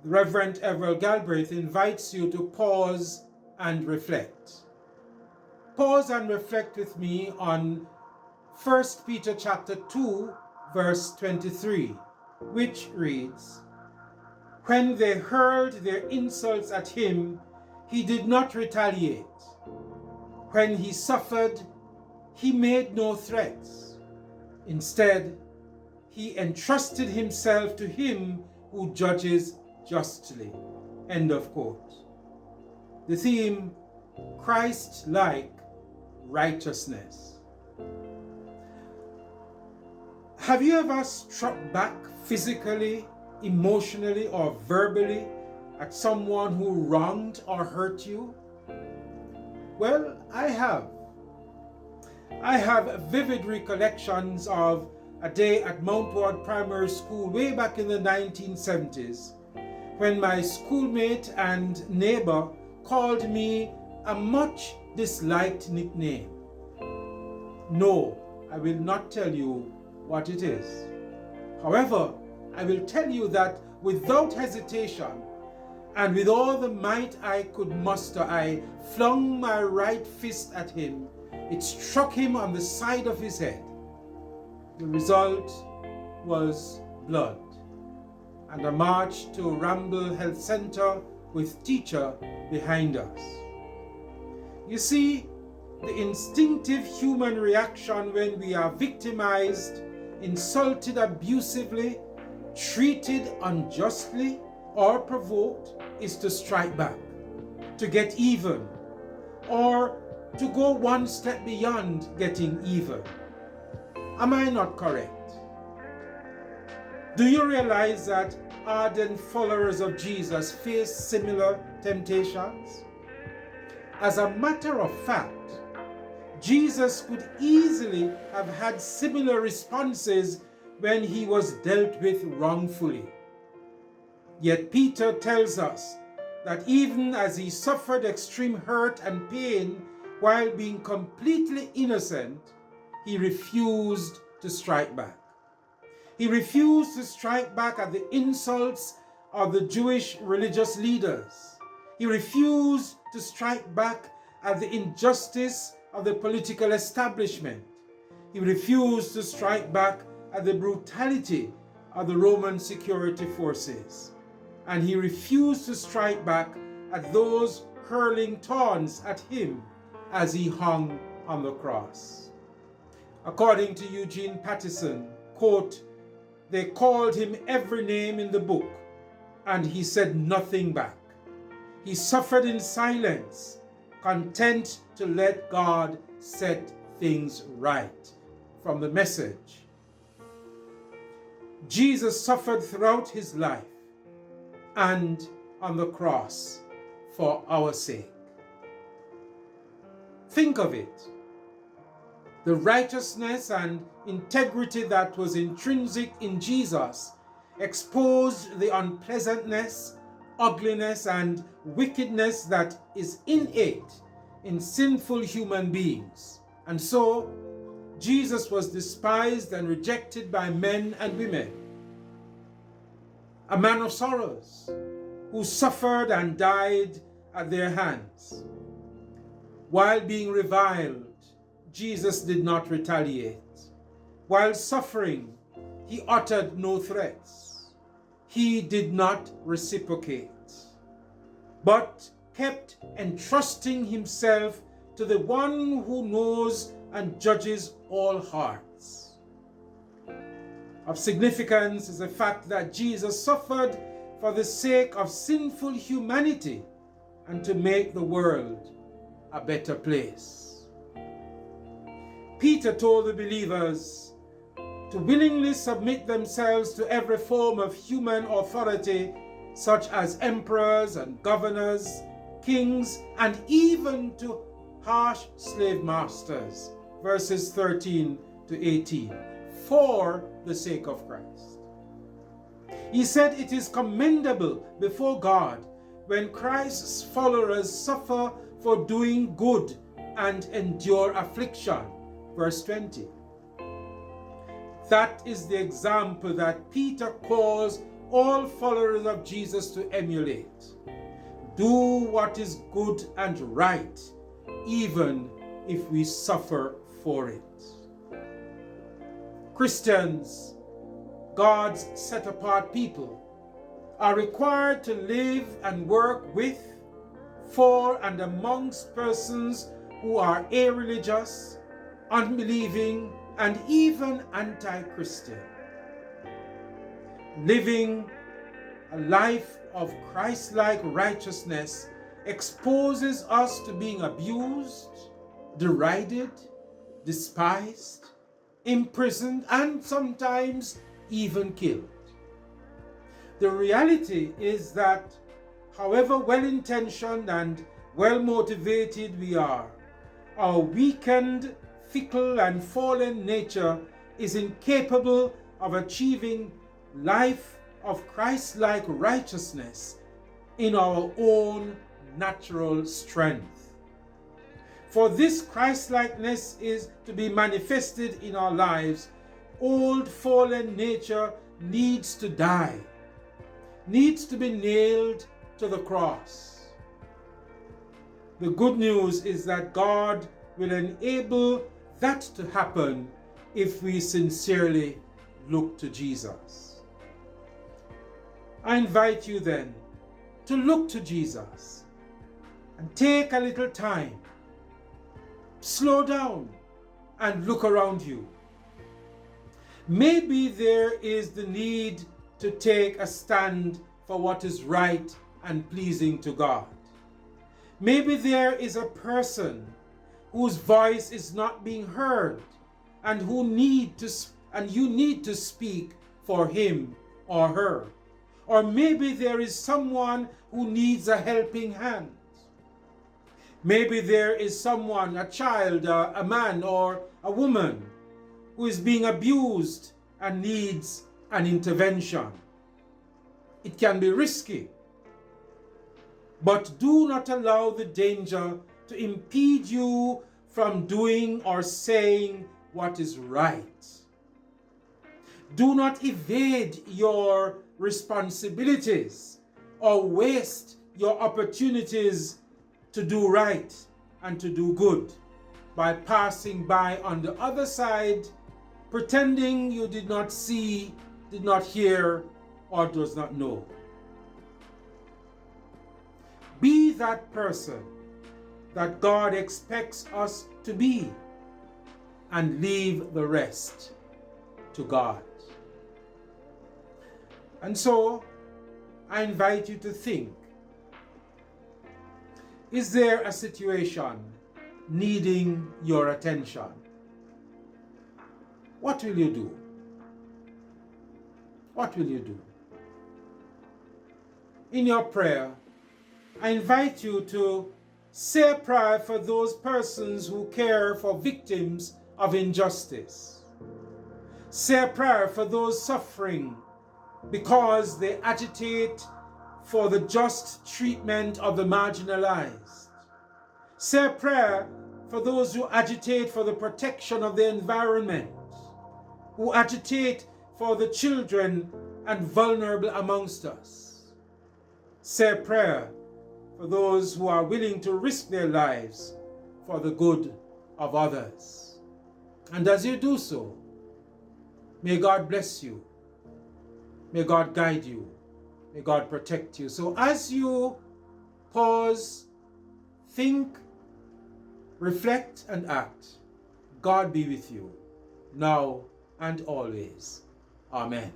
the Reverend Everald Galbraith invites you to pause and reflect. Pause and reflect with me on 1 Peter chapter 2, verse 23, which reads, "When they hurled their insults at him, he did not retaliate. When he suffered, he made no threats. Instead, he entrusted himself to him who judges justly." End of quote. The theme, Christ-like righteousness. Have you ever struck back physically, emotionally, or verbally at someone who wronged or hurt you? Well, I have. I have vivid recollections of a day at Mount Ward Primary School way back in the 1970s when my schoolmate and neighbor called me a much disliked nickname. No, I will not tell you what it is. However, I will tell you that without hesitation and with all the might I could muster, I flung my right fist at him. It struck him on the side of his head. The result was blood and a march to Ramble Health Center with teacher behind us. You see, the instinctive human reaction when we are victimized, insulted abusively, treated unjustly, or provoked is to strike back, to get even, or to go one step beyond getting even. Am I not correct? Do you realize that ardent followers of Jesus face similar temptations? As a matter of fact, Jesus could easily have had similar responses when he was dealt with wrongfully. Yet Peter tells us that even as he suffered extreme hurt and pain while being completely innocent, he refused to strike back. He refused to strike back at the insults of the Jewish religious leaders. He refused to strike back at the injustice of the political establishment. He refused to strike back at the brutality of the Roman security forces. And he refused to strike back at those hurling taunts at him as he hung on the cross. According to Eugene Pattison, quote, "They called him every name in the book, and he said nothing back. He suffered in silence, content to let God set things right." From the Message. Jesus suffered throughout his life and on the cross for our sake. Think of it. The righteousness and integrity that was intrinsic in Jesus exposed the unpleasantness, ugliness, and wickedness that is innate in sinful human beings. And so, Jesus was despised and rejected by men and women. A man of sorrows who suffered and died at their hands. While being reviled, Jesus did not retaliate. While suffering, he uttered no threats. He did not reciprocate, but kept entrusting himself to the one who knows and judges all hearts. Of significance is the fact that Jesus suffered for the sake of sinful humanity and to make the world a better place. Peter told the believers to willingly submit themselves to every form of human authority, such as emperors and governors, kings, and even to harsh slave masters, verses 13 to 18, for the sake of Christ. He said it is commendable before God when Christ's followers suffer for doing good and endure affliction, verse 20. That is the example that Peter calls all followers of Jesus to emulate. Do what is good and right, even if we suffer for it. Christians, God's set-apart people, are required to live and work with, for, and amongst persons who are irreligious, unbelieving, and even anti-Christian. Living a life of Christ-like righteousness exposes us to being abused, derided, despised, imprisoned, and sometimes even killed. The reality is that however well-intentioned and well-motivated we are, our weakened, fickle, and fallen nature is incapable of achieving life of Christ-like righteousness in our own natural strength. For this Christ-likeness is to be manifested in our lives, old fallen nature needs to die, needs to be nailed to the cross. The good news is that God will enable that to happen if we sincerely look to Jesus. I invite you then to look to Jesus and take a little time, slow down and look around you. Maybe there is the need to take a stand for what is right and pleasing to God. Maybe there is a person whose voice is not being heard and you need to speak for him or her. Or maybe there is someone who needs a helping hand. Maybe there is someone, a child, a man or a woman, who is being abused and needs an intervention. It can be risky, but do not allow the danger to impede you from doing or saying what is right. Do not evade your responsibilities or waste your opportunities to do right and to do good by passing by on the other side, pretending you did not see, did not hear, or does not know. Be that person that God expects us to be and leave the rest to God. And so, I invite you to think, is there a situation needing your attention? What will you do? What will you do? In your prayer, I invite you to say a prayer for those persons who care for victims of injustice. Say a prayer for those suffering because they agitate for the just treatment of the marginalized. Say a prayer for those who agitate for the protection of the environment, who agitate for the children and vulnerable amongst us. Say a prayer for those who are willing to risk their lives for the good of others. And as you do so, may God bless you. May God guide you. May God protect you. So as you pause, think, reflect, and act, God be with you, now and always. Amen.